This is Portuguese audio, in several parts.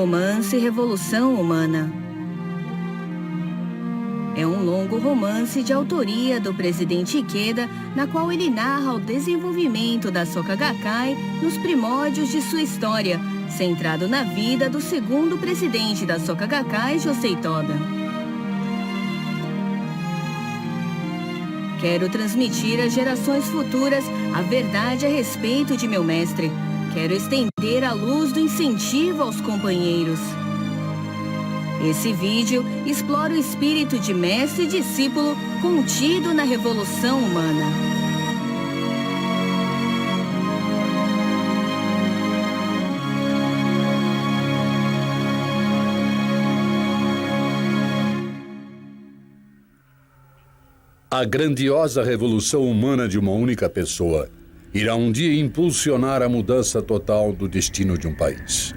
Romance Revolução Humana. É um longo romance de autoria do presidente Ikeda, na qual ele narra o desenvolvimento da Soka Gakkai nos primórdios de sua história, centrado na vida do segundo presidente da Soka Gakkai, Josei Toda. Quero transmitir às gerações futuras a verdade a respeito de meu mestre. Quero estender a luz do incentivo aos companheiros. Esse vídeo explora o espírito de mestre e discípulo contido na Revolução Humana. A grandiosa revolução humana de uma única pessoa irá um dia impulsionar a mudança total do destino de um país.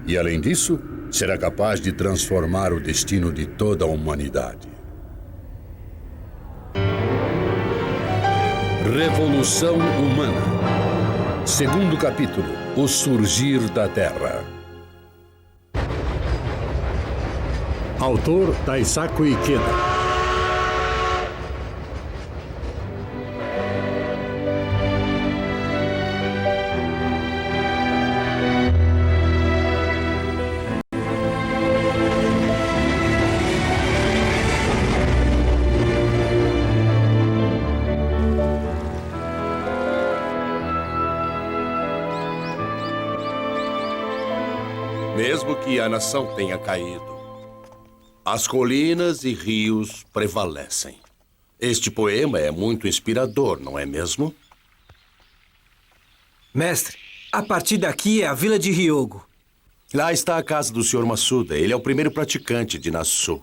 E, além disso, será capaz de transformar o destino de toda a humanidade. Revolução Humana. Segundo capítulo: O Surgir da Terra. Autor: Daisaku Ikeda. Mesmo que a nação tenha caído, as colinas e rios prevalecem. Este poema é muito inspirador, não é mesmo? Mestre, a partir daqui é a vila de Hyogo. Lá está a casa do Sr. Masuda. Ele é o primeiro praticante de Nassau.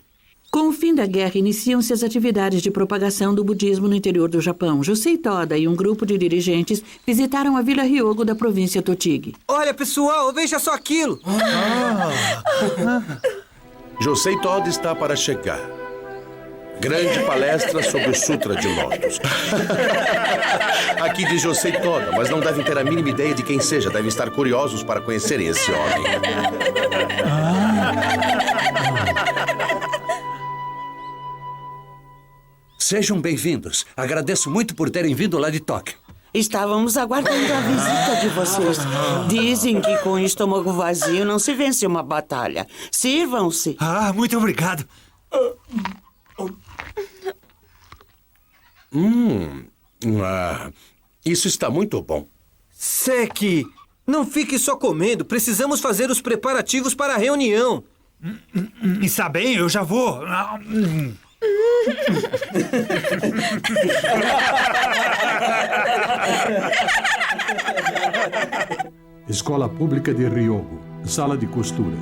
Com o fim da guerra, iniciam-se as atividades de propagação do budismo no interior do Japão. Josei Toda e um grupo de dirigentes visitaram a Vila Hyogo da província Tochigi. Olha, pessoal, veja só aquilo! Josei Toda está para chegar. Grande palestra sobre o Sutra de Lótus. Aqui diz Josei Toda, mas não devem ter a mínima ideia de quem seja. Devem estar curiosos para conhecerem esse homem. Sejam bem-vindos. Agradeço muito por terem vindo lá de Tóquio. Estávamos aguardando a visita de vocês. Dizem que com o estômago vazio não se vence uma batalha. Sirvam-se. Muito obrigado. Isso está muito bom. Seki, não fique só comendo. Precisamos fazer os preparativos para a reunião. Está bem, eu já vou. Escola Pública de Hyogo. Sala de costura.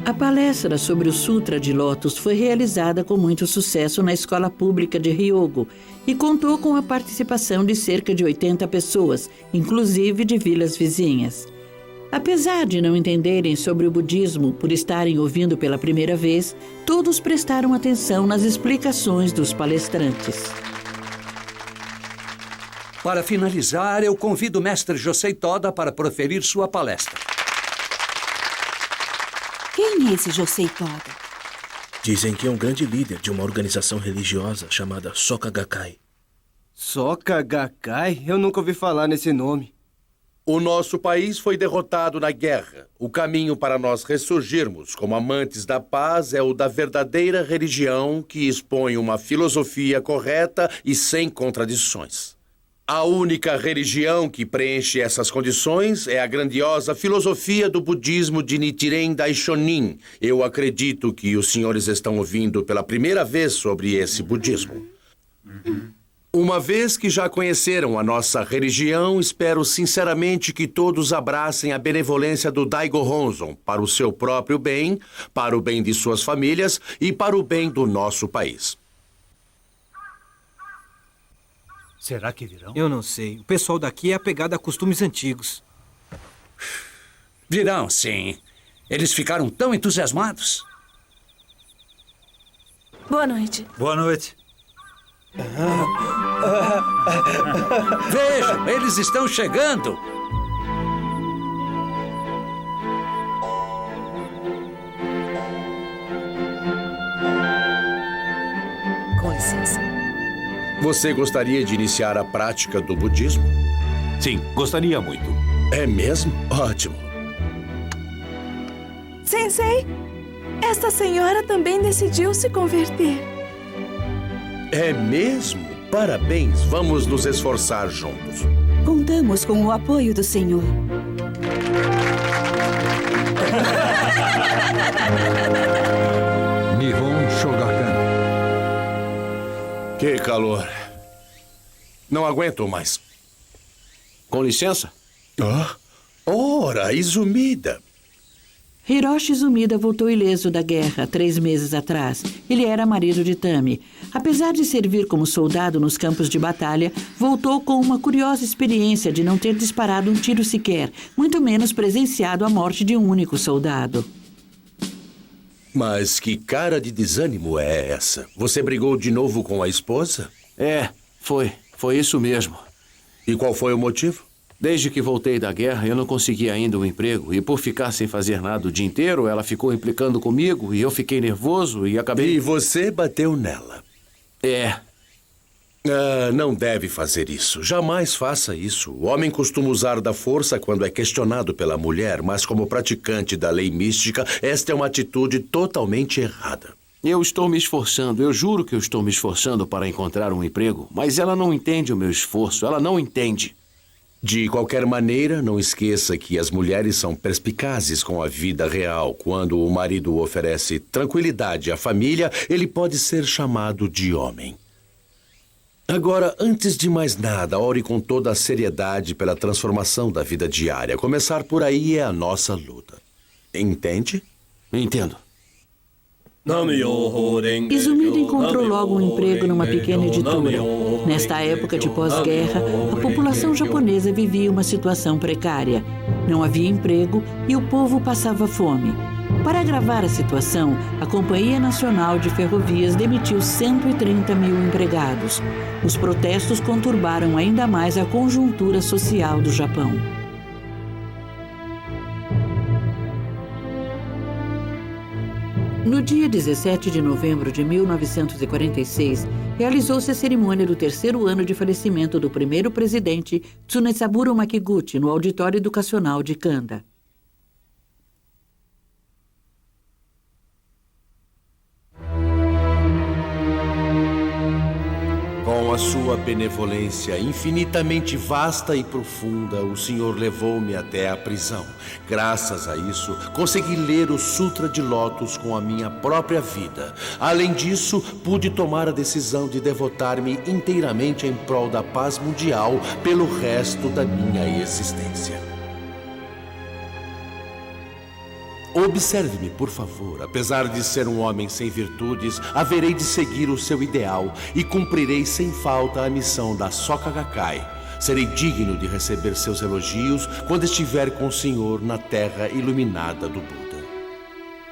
A palestra sobre o Sutra de Lótus foi realizada com muito sucesso na Escola Pública de Hyogo e contou com a participação de cerca de 80 pessoas, inclusive de vilas vizinhas. Apesar de não entenderem sobre o budismo por estarem ouvindo pela primeira vez, todos prestaram atenção nas explicações dos palestrantes. Para finalizar, eu convido o mestre Josei Toda para proferir sua palestra. Quem é esse Josei Toda? Dizem que é um grande líder de uma organização religiosa chamada Soka Gakkai. Soka Gakkai? Eu nunca ouvi falar nesse nome. O nosso país foi derrotado na guerra. O caminho para nós ressurgirmos como amantes da paz é o da verdadeira religião que expõe uma filosofia correta e sem contradições. A única religião que preenche essas condições é a grandiosa filosofia do budismo de Nichiren Daishonin. Eu acredito que os senhores estão ouvindo pela primeira vez sobre esse budismo. Uma vez que já conheceram a nossa religião, espero sinceramente que todos abracem a benevolência do Daigo Honzon para o seu próprio bem, para o bem de suas famílias e para o bem do nosso país. Será que virão? Eu não sei. O pessoal daqui é apegado a costumes antigos. Virão, sim. Eles ficaram tão entusiasmados. Boa noite. Boa noite. Vejam, eles estão chegando. Você gostaria de iniciar a prática do budismo? Sim, gostaria muito. É mesmo? Ótimo. Sensei, esta senhora também decidiu se converter. É mesmo? Parabéns. Vamos nos esforçar juntos. Contamos com o apoio do senhor. Nihon Shogakukan. Que calor. Não aguento mais. Com licença. Ora, Izumida. Hiroshi Izumida voltou ileso da guerra 3 meses atrás. Ele era marido de Tami. Apesar de servir como soldado nos campos de batalha, voltou com uma curiosa experiência de não ter disparado um tiro sequer, muito menos presenciado a morte de um único soldado. Mas que cara de desânimo é essa? Você brigou de novo com a esposa? Foi isso mesmo. E qual foi o motivo? Desde que voltei da guerra, eu não consegui ainda um emprego. E por ficar sem fazer nada o dia inteiro, ela ficou implicando comigo e eu fiquei nervoso e acabei... E você bateu nela? Não deve fazer isso. Jamais faça isso. O homem costuma usar da força quando é questionado pela mulher, mas como praticante da lei mística, esta é uma atitude totalmente errada. Eu estou me esforçando, eu juro que eu estou me esforçando para encontrar um emprego, mas ela não entende o meu esforço, ela não entende. De qualquer maneira, não esqueça que as mulheres são perspicazes com a vida real. Quando o marido oferece tranquilidade à família, ele pode ser chamado de homem. Agora, antes de mais nada, ore com toda a seriedade pela transformação da vida diária. Começar por aí é a nossa luta. Entende? Entendo. Izumida encontrou logo um emprego numa pequena editora. Nesta época de pós-guerra, a população japonesa vivia uma situação precária. Não havia emprego e o povo passava fome. Para agravar a situação, a Companhia Nacional de Ferrovias demitiu 130 mil empregados. Os protestos conturbaram ainda mais a conjuntura social do Japão. No dia 17 de novembro de 1946, realizou-se a cerimônia do 3º ano de falecimento do primeiro presidente Tsunesaburo Makiguchi, no Auditório Educacional de Kanda. Com a sua benevolência infinitamente vasta e profunda, o Senhor levou-me até a prisão. Graças a isso, consegui ler o Sutra de Lótus com a minha própria vida. Além disso, pude tomar a decisão de devotar-me inteiramente em prol da paz mundial pelo resto da minha existência. Observe-me, por favor. Apesar de ser um homem sem virtudes, haverei de seguir o seu ideal e cumprirei sem falta a missão da Soka Gakkai. Serei digno de receber seus elogios quando estiver com o Senhor na terra iluminada do Buda.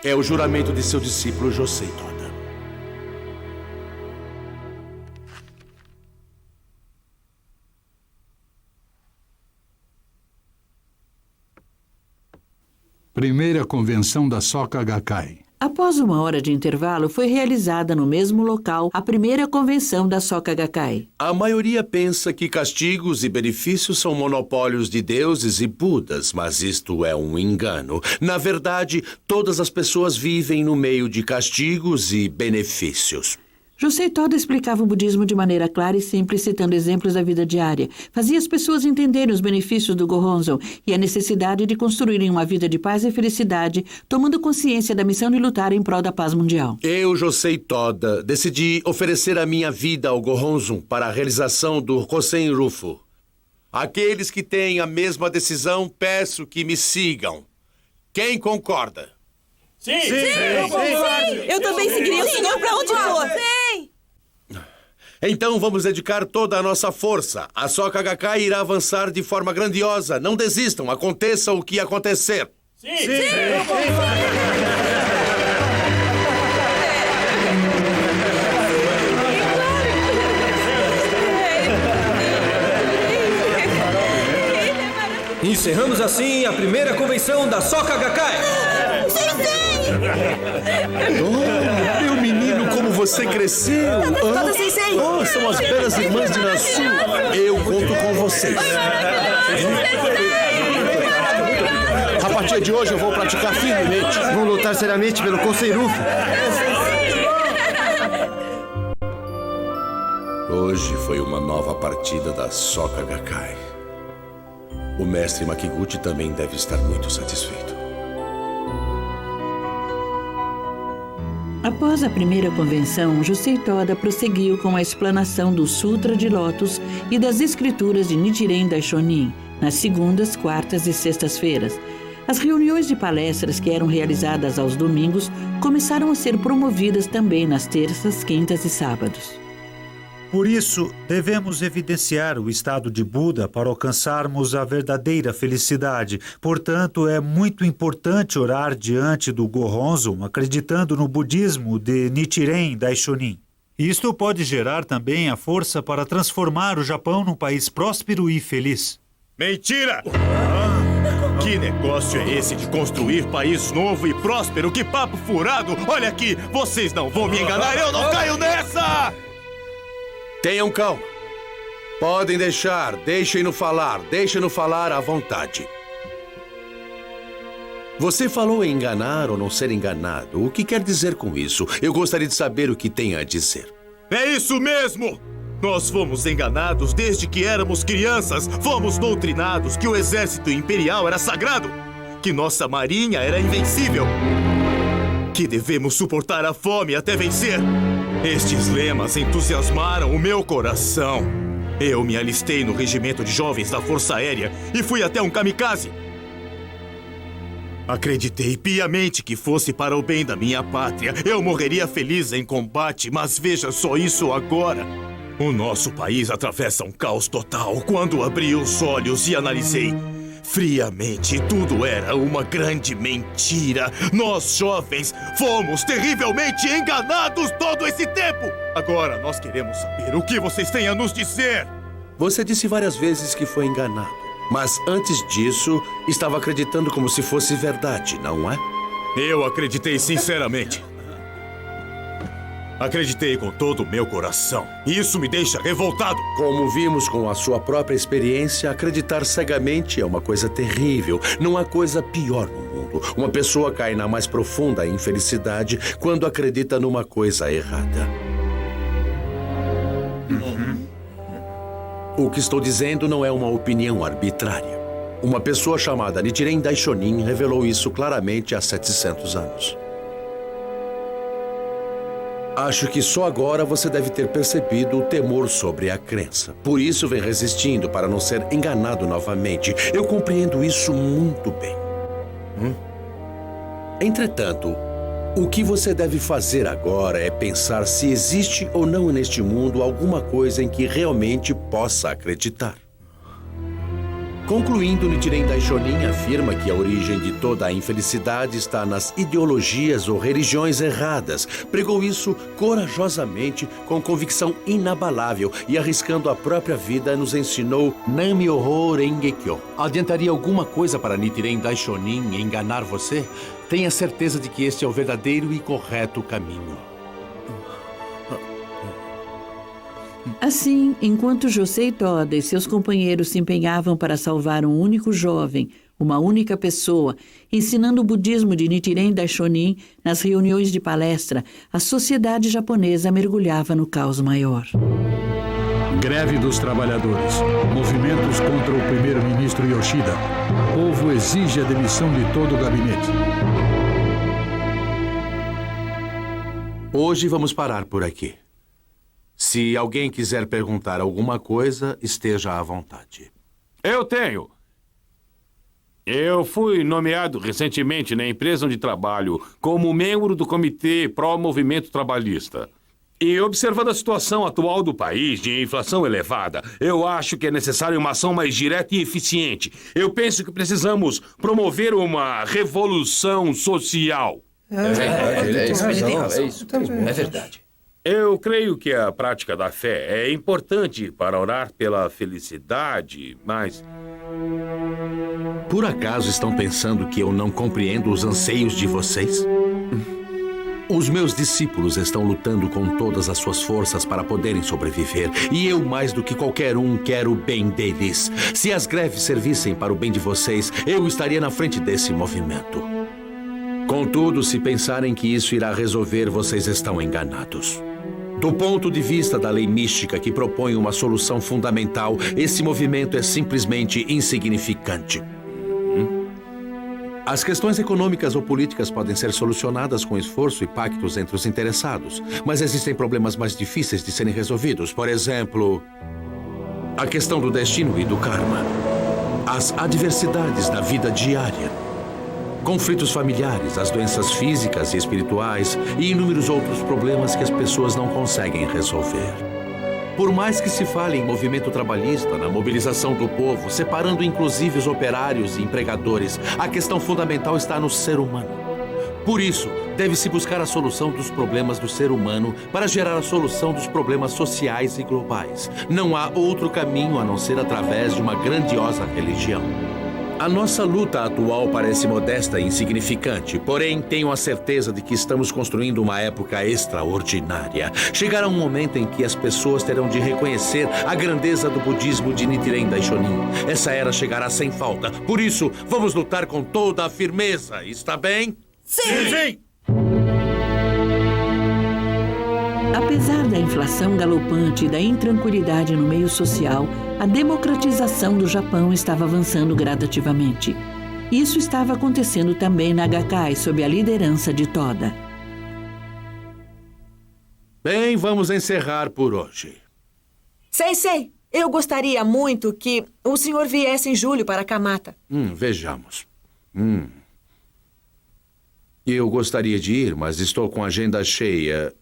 É o juramento de seu discípulo Josei Toda. Primeira Convenção da Soka Gakkai. Após uma hora de intervalo, foi realizada no mesmo local a primeira convenção da Soka Gakkai. A maioria pensa que castigos e benefícios são monopólios de deuses e budas, mas isto é um engano. Na verdade, todas as pessoas vivem no meio de castigos e benefícios. Josei Toda explicava o budismo de maneira clara e simples, citando exemplos da vida diária. Fazia as pessoas entenderem os benefícios do Gohonzon e a necessidade de construírem uma vida de paz e felicidade, tomando consciência da missão de lutar em prol da paz mundial. Eu, Josei Toda, decidi oferecer a minha vida ao Gohonzon para a realização do Kosen Rufu. Aqueles que têm a mesma decisão, peço que me sigam. Quem concorda? Sim, eu concordo. Eu também seguiria o senhor para onde for. Sim. Então vamos dedicar toda a nossa força. A Soka Gakkai irá avançar de forma grandiosa. Não desistam, aconteça o que acontecer. Sim, eu concordo. Encerramos assim a primeira convenção da Soka Gakkai. Oh, meu menino, como você Você cresceu! Toda Sensei! Oh, são as belas irmãs de Nasu! Eu conto com vocês! A partir de hoje eu vou praticar firmemente. Vão lutar seriamente pelo Kosei-Rufu. Hoje foi uma nova partida da Soka Gakkai. O mestre Makiguchi também deve estar muito satisfeito. Após a primeira convenção, Josei Toda prosseguiu com a explanação do Sutra de Lótus e das escrituras de Nichiren Daishonin, nas segundas, quartas e sextas-feiras. As reuniões de palestras que eram realizadas aos domingos começaram a ser promovidas também nas terças, quintas e sábados. Por isso, devemos evidenciar o estado de Buda para alcançarmos a verdadeira felicidade. Portanto, é muito importante orar diante do Gohonzon, acreditando no budismo de Nichiren Daishonin. Isto pode gerar também a força para transformar o Japão num país próspero e feliz. Mentira! Que negócio é esse de construir país novo e próspero? Que papo furado! Olha aqui, vocês não vão me enganar, eu não caio nessa! Tenham calma. Podem deixem-no falar à vontade. Você falou em enganar ou não ser enganado. O que quer dizer com isso? Eu gostaria de saber o que tem a dizer. É isso mesmo! Nós fomos enganados desde que éramos crianças. Fomos doutrinados que o exército imperial era sagrado, que nossa marinha era invencível, que devemos suportar a fome até vencer. Estes lemas entusiasmaram o meu coração. Eu me alistei no regimento de jovens da Força Aérea e fui até um kamikaze. Acreditei piamente que fosse para o bem da minha pátria. Eu morreria feliz em combate, mas veja só isso agora. O nosso país atravessa um caos total. Quando abri os olhos e analisei friamente, tudo era uma grande mentira. Nós, jovens, fomos terrivelmente enganados todo esse tempo. Agora nós queremos saber o que vocês têm a nos dizer. Você disse várias vezes que foi enganado. Mas antes disso, estava acreditando como se fosse verdade, não é? Eu acreditei sinceramente. Acreditei com todo o meu coração. E isso me deixa revoltado. Como vimos com a sua própria experiência, acreditar cegamente é uma coisa terrível. Não há coisa pior no mundo. Uma pessoa cai na mais profunda infelicidade quando acredita numa coisa errada. O que estou dizendo não é uma opinião arbitrária. Uma pessoa chamada Nichiren Daishonin revelou isso claramente há 700 anos. Acho que só agora você deve ter percebido o temor sobre a crença. Por isso vem resistindo para não ser enganado novamente. Eu compreendo isso muito bem. Entretanto, o que você deve fazer agora é pensar se existe ou não neste mundo alguma coisa em que realmente possa acreditar. Concluindo, Nichiren Daishonin afirma que a origem de toda a infelicidade está nas ideologias ou religiões erradas. Pregou isso corajosamente, com convicção inabalável e arriscando a própria vida, nos ensinou Nam-myoho Renge-kyo. Adiantaria alguma coisa para Nichiren Daishonin enganar você? Tenha certeza de que este é o verdadeiro e correto caminho. Assim, enquanto Josei Toda e seus companheiros se empenhavam para salvar um único jovem, uma única pessoa, ensinando o budismo de Nichiren Daishonin nas reuniões de palestra, a sociedade japonesa mergulhava no caos maior. Greve dos trabalhadores. Movimentos contra o primeiro-ministro Yoshida. O povo exige a demissão de todo o gabinete. Hoje vamos parar por aqui. Se alguém quiser perguntar alguma coisa, esteja à vontade. Eu tenho. Eu fui nomeado recentemente na empresa onde trabalho como membro do Comitê Pró-Movimento Trabalhista. E observando a situação atual do país, de inflação elevada, eu acho que é necessário uma ação mais direta e eficiente. Eu penso que precisamos promover uma revolução social. É isso. É verdade. Eu creio que a prática da fé é importante para orar pela felicidade, mas... Por acaso estão pensando que eu não compreendo os anseios de vocês? Os meus discípulos estão lutando com todas as suas forças para poderem sobreviver. E eu, mais do que qualquer um, quero o bem deles. Se as greves servissem para o bem de vocês, eu estaria na frente desse movimento. Contudo, se pensarem que isso irá resolver, vocês estão enganados. Do ponto de vista da lei mística que propõe uma solução fundamental, esse movimento é simplesmente insignificante. As questões econômicas ou políticas podem ser solucionadas com esforço e pactos entre os interessados, mas existem problemas mais difíceis de serem resolvidos. Por exemplo, a questão do destino e do karma, as adversidades da vida diária, conflitos familiares, as doenças físicas e espirituais e inúmeros outros problemas que as pessoas não conseguem resolver. Por mais que se fale em movimento trabalhista, na mobilização do povo, separando inclusive os operários e empregadores, a questão fundamental está no ser humano. Por isso, deve-se buscar a solução dos problemas do ser humano para gerar a solução dos problemas sociais e globais. Não há outro caminho a não ser através de uma grandiosa religião. A nossa luta atual parece modesta e insignificante, porém tenho a certeza de que estamos construindo uma época extraordinária. Chegará um momento em que as pessoas terão de reconhecer a grandeza do budismo de Nichiren Daishonin. Essa era chegará sem falta. Por isso, vamos lutar com toda a firmeza. Está bem? Sim! Sim! Apesar da inflação galopante e da intranquilidade no meio social, a democratização do Japão estava avançando gradativamente. Isso estava acontecendo também na Gakkai, sob a liderança de Toda. Bem, vamos encerrar por hoje. Sensei, eu gostaria muito que o senhor viesse em julho para Kamata. Vejamos. Eu gostaria de ir, mas estou com a agenda cheia.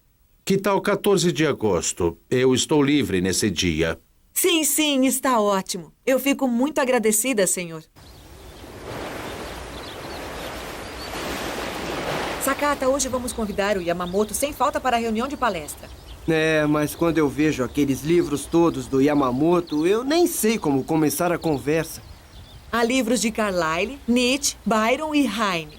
Que tal 14 de agosto? Eu estou livre nesse dia. Sim, está ótimo. Eu fico muito agradecida, senhor. Sakata, hoje vamos convidar o Yamamoto sem falta para a reunião de palestra. Mas quando eu vejo aqueles livros todos do Yamamoto, eu nem sei como começar a conversa. Há livros de Carlyle, Nietzsche, Byron e Heine.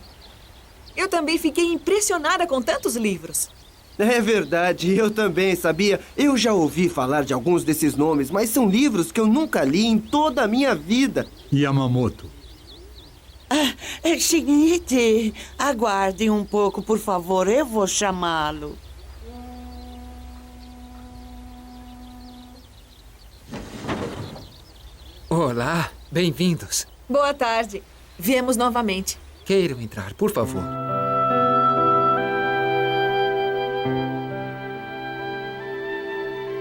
Eu também fiquei impressionada com tantos livros. É verdade, eu também, sabia? Eu já ouvi falar de alguns desses nomes, mas são livros que eu nunca li em toda a minha vida. Yamamoto. Shinichi, aguardem um pouco, por favor, eu vou chamá-lo. Olá, bem-vindos. Boa tarde. Viemos novamente. Queiram entrar, por favor.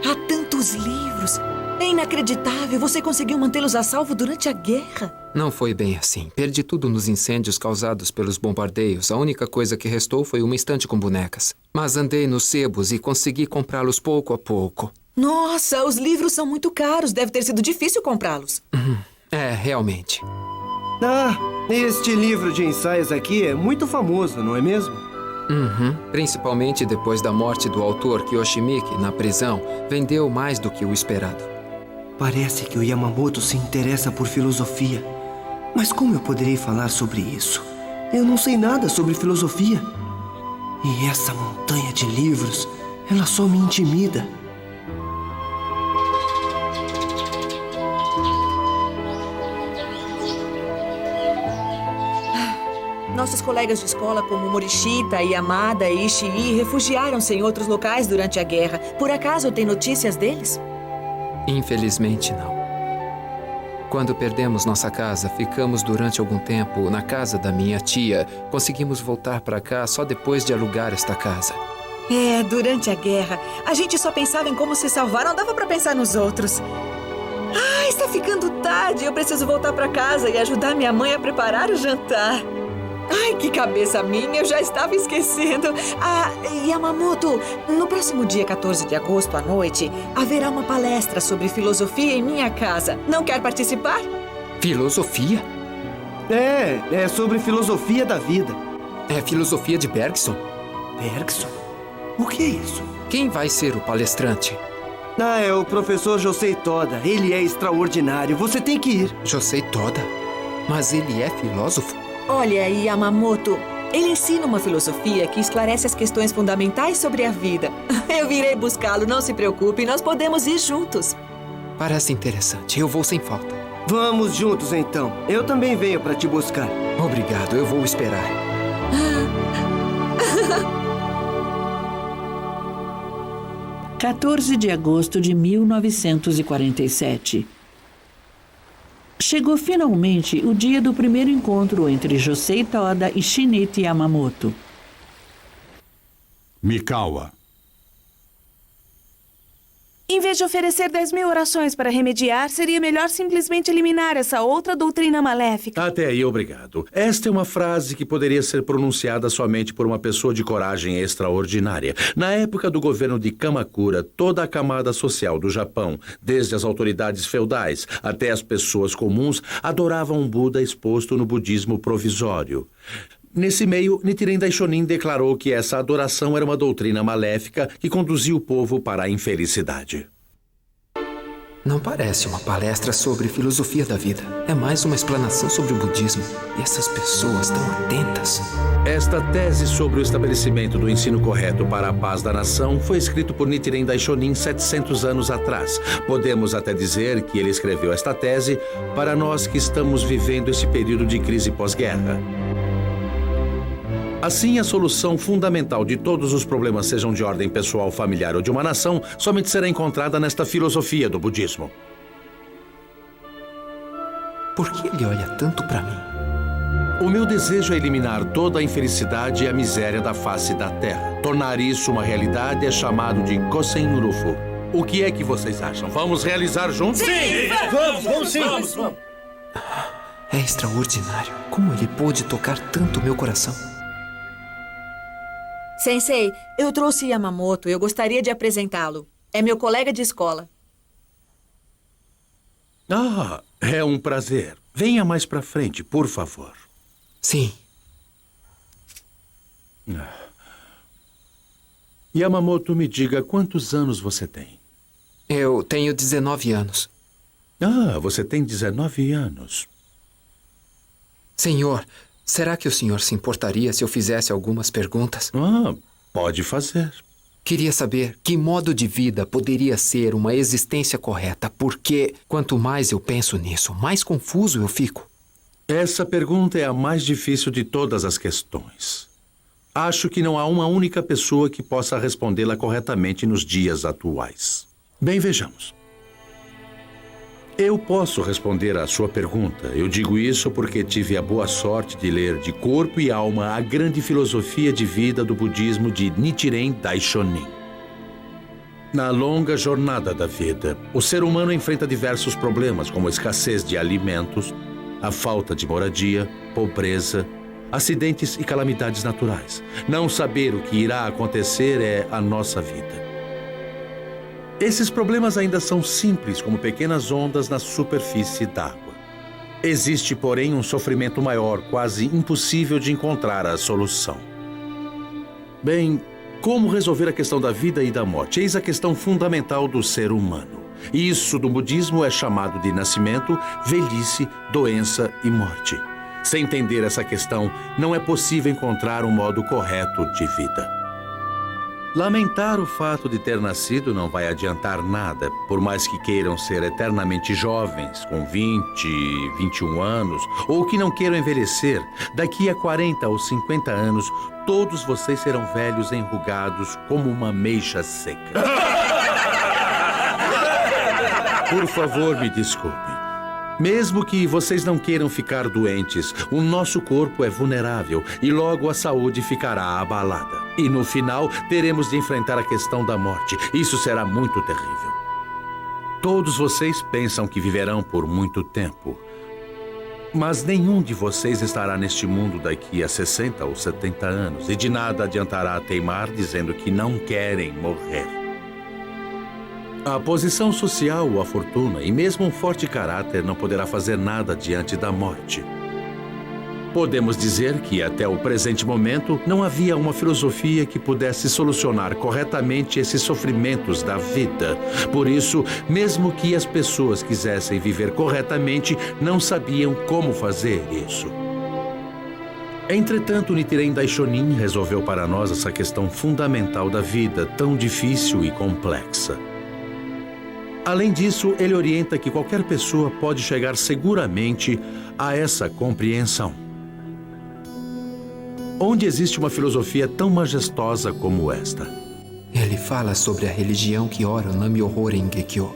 Há tantos livros. É inacreditável. Você conseguiu mantê-los a salvo durante a guerra. Não foi bem assim. Perdi tudo nos incêndios causados pelos bombardeios. A única coisa que restou foi uma estante com bonecas. Mas andei nos sebos e consegui comprá-los pouco a pouco. Nossa, os livros são muito caros. Deve ter sido difícil comprá-los. Realmente. Este livro de ensaios aqui é muito famoso, não é mesmo? Principalmente depois da morte do autor Kiyoshimiki na prisão, vendeu mais do que o esperado. Parece que o Yamamoto se interessa por filosofia. Mas como eu poderei falar sobre isso? Eu não sei nada sobre filosofia. E essa montanha de livros, ela só me intimida. Nossos colegas de escola, como Morishita, Yamada e Ishii, refugiaram-se em outros locais durante a guerra. Por acaso tem notícias deles? Infelizmente, não. Quando perdemos nossa casa, ficamos durante algum tempo na casa da minha tia. Conseguimos voltar para cá só depois de alugar esta casa. Durante a guerra, a gente só pensava em como se salvar, não dava para pensar nos outros. Está ficando tarde. Eu preciso voltar para casa e ajudar minha mãe a preparar o jantar. Ai, que cabeça minha, eu já estava esquecendo. Yamamoto, no próximo dia 14 de agosto à noite, haverá uma palestra sobre filosofia em minha casa. Não quer participar? Filosofia? É sobre filosofia da vida. É filosofia de Bergson? Bergson? O que é isso? Quem vai ser o palestrante? É o professor Josei Toda. Ele é extraordinário. Você tem que ir. Josei Toda? Mas ele é filósofo? Olha, Yamamoto, Ele ensina uma filosofia que esclarece as questões fundamentais sobre a vida. Eu virei buscá-lo, não se preocupe, nós podemos ir juntos. Parece interessante. Eu vou sem falta. Vamos juntos, então. Eu também venho para te buscar. Obrigado, eu vou esperar. 14 de agosto de 1947. Chegou finalmente o dia do primeiro encontro entre Josei Toda e Shinichi Yamamoto. Mikawa. Em vez de oferecer 10.000 orações para remediar, seria melhor simplesmente eliminar essa outra doutrina maléfica. Até aí, obrigado. Esta é uma frase que poderia ser pronunciada somente por uma pessoa de coragem extraordinária. Na época do governo de Kamakura, toda a camada social do Japão, desde as autoridades feudais até as pessoas comuns, adoravam um Buda exposto no budismo provisório. Nesse meio, Nichiren Daishonin declarou que essa adoração era uma doutrina maléfica que conduzia o povo para a infelicidade. Não parece uma palestra sobre filosofia da vida. É mais uma explanação sobre o budismo. E essas pessoas tão atentas. Esta tese sobre o estabelecimento do ensino correto para a paz da nação foi escrito por Nichiren Daishonin 700 anos atrás. Podemos até dizer que ele escreveu esta tese para nós que estamos vivendo esse período de crise pós-guerra. Assim, a solução fundamental de todos os problemas, sejam de ordem pessoal, familiar ou de uma nação, somente será encontrada nesta filosofia do budismo. Por que ele olha tanto para mim? O meu desejo é eliminar toda a infelicidade e a miséria da face da Terra. Tornar isso uma realidade é chamado de Kosen Urufu. O que é que vocês acham? Vamos realizar juntos? Sim! Vamos sim! Vamos. É extraordinário. Como ele pôde tocar tanto meu coração? Sensei, eu trouxe Yamamoto. Eu gostaria de apresentá-lo. É meu colega de escola. Ah, é um prazer. Venha mais pra frente, por favor. Sim. Yamamoto, me diga, quantos anos você tem? Eu tenho 19 anos. Ah, você tem 19 anos. Senhor, será que o senhor se importaria se eu fizesse algumas perguntas? Ah, pode fazer. Queria saber que modo de vida poderia ser uma existência correta, porque quanto mais eu penso nisso, mais confuso eu fico. Essa pergunta é a mais difícil de todas as questões. Acho que não há uma única pessoa que possa respondê-la corretamente nos dias atuais. Bem, vejamos. Eu posso responder à sua pergunta. Eu digo isso porque tive a boa sorte de ler de corpo e alma a grande filosofia de vida do budismo de Nichiren Daishonin. Na longa jornada da vida, o ser humano enfrenta diversos problemas, como a escassez de alimentos, a falta de moradia, pobreza, acidentes e calamidades naturais. Não saber o que irá acontecer é a nossa vida. Esses problemas ainda são simples, como pequenas ondas na superfície d'água. Existe, porém, um sofrimento maior, quase impossível de encontrar a solução. Bem, como resolver a questão da vida e da morte? Eis a questão fundamental do ser humano. Isso, do budismo, é chamado de nascimento, velhice, doença e morte. Sem entender essa questão, não é possível encontrar um modo correto de vida. Lamentar o fato de ter nascido não vai adiantar nada, por mais que queiram ser eternamente jovens, com 20, 21 anos, ou que não queiram envelhecer. Daqui a 40 ou 50 anos, todos vocês serão velhos enrugados como uma ameixa seca. Por favor, me desculpe. Mesmo que vocês não queiram ficar doentes, o nosso corpo é vulnerável e logo a saúde ficará abalada. E no final, teremos de enfrentar a questão da morte. Isso será muito terrível. Todos vocês pensam que viverão por muito tempo. Mas nenhum de vocês estará neste mundo daqui a 60 ou 70 anos. E de nada adiantará teimar dizendo que não querem morrer. A posição social, a fortuna e mesmo um forte caráter não poderá fazer nada diante da morte. Podemos dizer que, até o presente momento, não havia uma filosofia que pudesse solucionar corretamente esses sofrimentos da vida. Por isso, mesmo que as pessoas quisessem viver corretamente, não sabiam como fazer isso. Entretanto, Nichiren Daishonin resolveu para nós essa questão fundamental da vida, tão difícil e complexa. Além disso, ele orienta que qualquer pessoa pode chegar seguramente a essa compreensão. Onde existe uma filosofia tão majestosa como esta? Ele fala sobre a religião que ora o Nam-myoho Renge-kyo,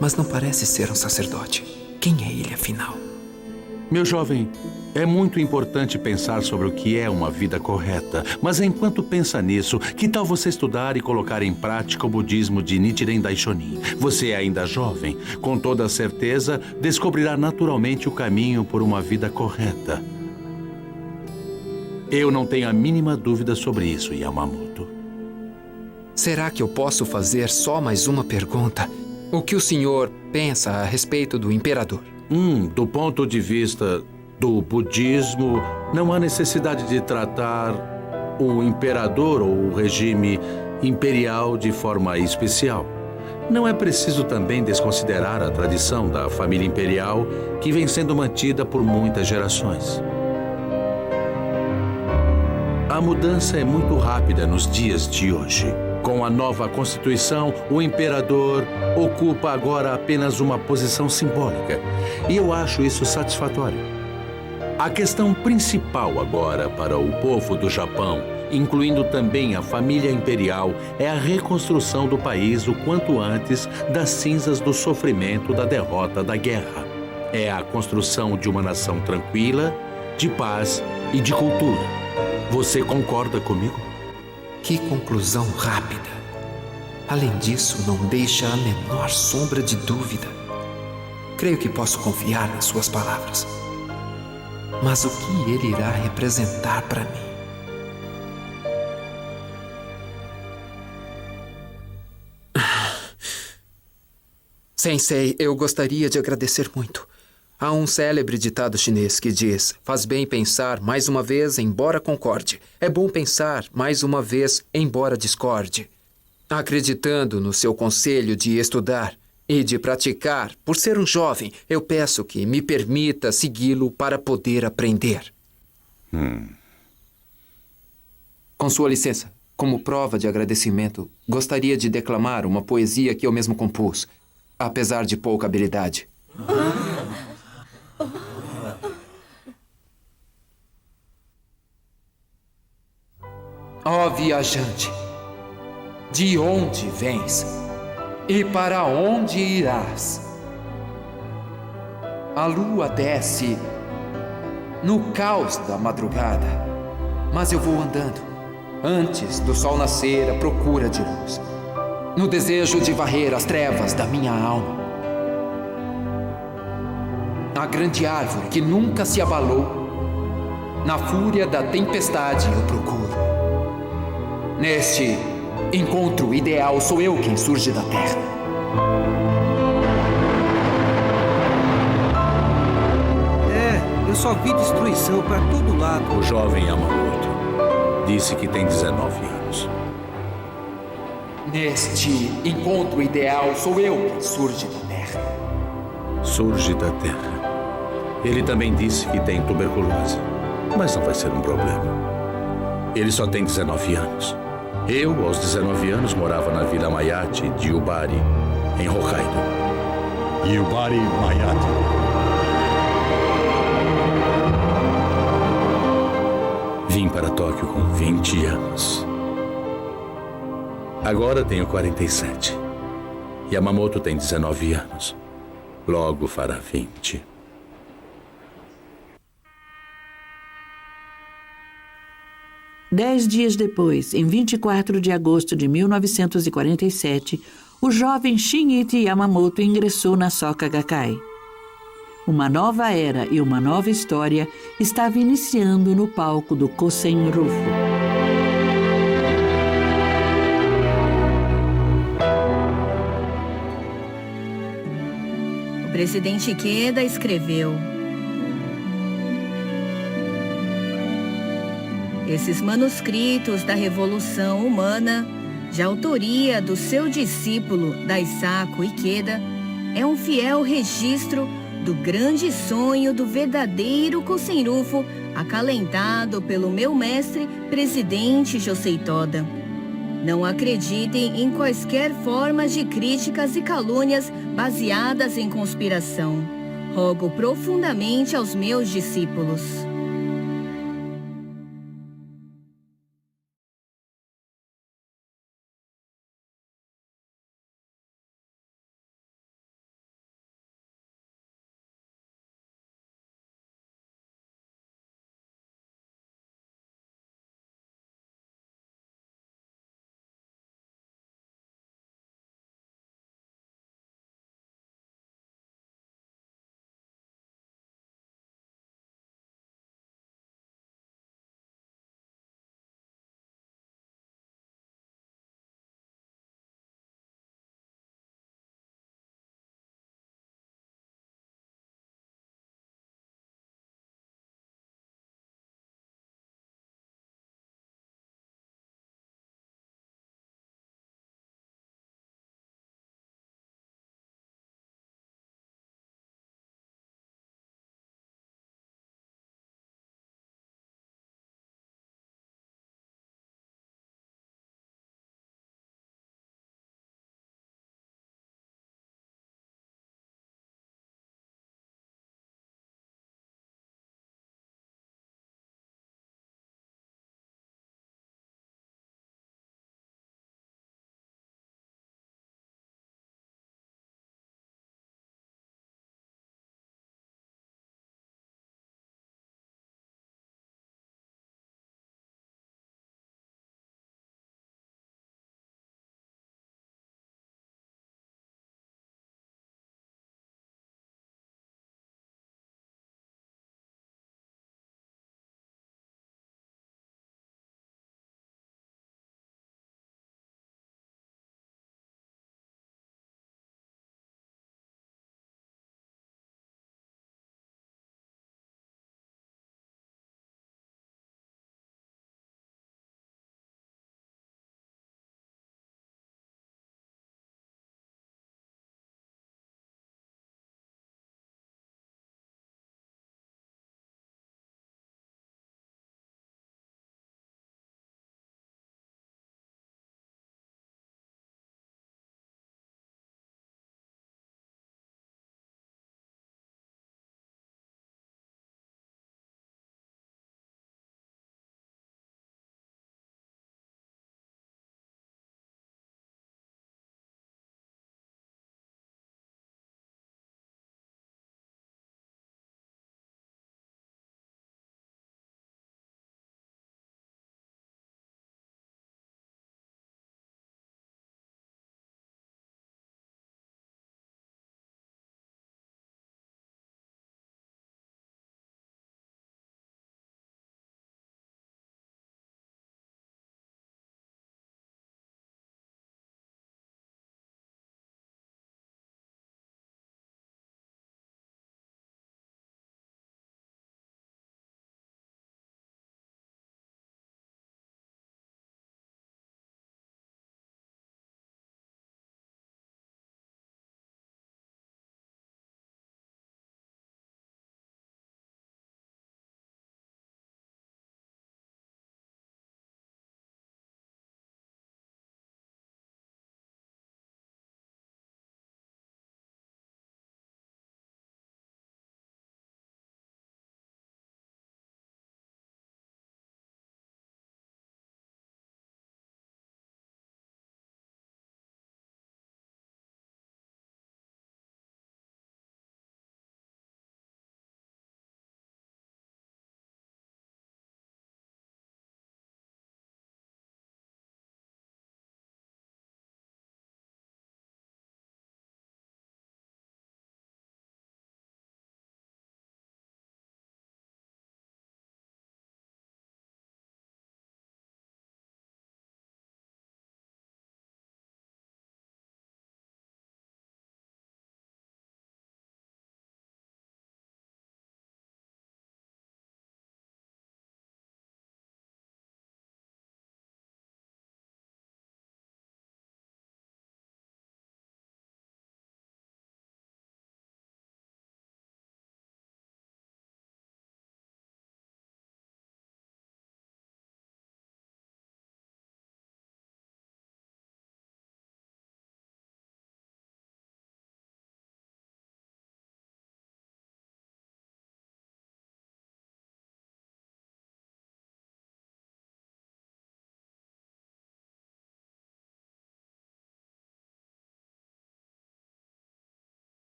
mas não parece ser um sacerdote. Quem é ele, afinal? Meu jovem, é muito importante pensar sobre o que é uma vida correta. Mas enquanto pensa nisso, que tal você estudar e colocar em prática o budismo de Nichiren Daishonin? Você é ainda jovem. Com toda certeza, descobrirá naturalmente o caminho por uma vida correta. Eu não tenho a mínima dúvida sobre isso, Yamamoto. Será que eu posso fazer só mais uma pergunta? O que o senhor pensa a respeito do imperador? Do ponto de vista do budismo, não há necessidade de tratar o imperador ou o regime imperial de forma especial. Não é preciso também desconsiderar a tradição da família imperial que vem sendo mantida por muitas gerações. A mudança é muito rápida nos dias de hoje. Com a nova Constituição, o imperador ocupa agora apenas uma posição simbólica. E eu acho isso satisfatório. A questão principal agora para o povo do Japão, incluindo também a família imperial, é a reconstrução do país o quanto antes das cinzas do sofrimento da derrota da guerra. É a construção de uma nação tranquila, de paz e de cultura. Você concorda comigo? Que conclusão rápida. Além disso, não deixa a menor sombra de dúvida. Creio que posso confiar nas suas palavras. Mas o que ele irá representar para mim? Sensei, eu gostaria de agradecer muito. Há um célebre ditado chinês que diz: faz bem pensar mais uma vez, embora concorde. É bom pensar mais uma vez, embora discorde. Acreditando no seu conselho de estudar e de praticar, por ser um jovem, eu peço que me permita segui-lo para poder aprender. Com sua licença, como prova de agradecimento, gostaria de declamar uma poesia que eu mesmo compus, apesar de pouca habilidade. Ó viajante, de onde vens e para onde irás? A lua desce no caos da madrugada, mas eu vou andando antes do sol nascer à procura de luz, no desejo de varrer as trevas da minha alma. A grande árvore que nunca se abalou, na fúria da tempestade eu procuro. Neste encontro ideal, sou eu quem surge da terra. Eu só vi destruição para todo lado. O jovem Yamamoto disse que tem 19 anos. Neste encontro ideal, sou eu quem surge da terra. Surge da terra. Ele também disse que tem tuberculose, mas não vai ser um problema. Ele só tem 19 anos. Eu, aos 19 anos, morava na Vila Mayate de Yubari, em Hokkaido. Yubari Mayate. Vim para Tóquio com 20 anos. Agora tenho 47. Yamamoto tem 19 anos. Logo fará 20. Dez dias depois, em 24 de agosto de 1947, o jovem Shinichi Yamamoto ingressou na Soka Gakkai. Uma nova era e uma nova história estava iniciando no palco do Kosen Rufu. O presidente Ikeda escreveu: esses manuscritos da Revolução Humana, de autoria do seu discípulo Daisaku Ikeda, é um fiel registro do grande sonho do verdadeiro Kosen Rufu acalentado pelo meu mestre, presidente Josei Toda. Não acreditem em quaisquer formas de críticas e calúnias baseadas em conspiração. Rogo profundamente aos meus discípulos.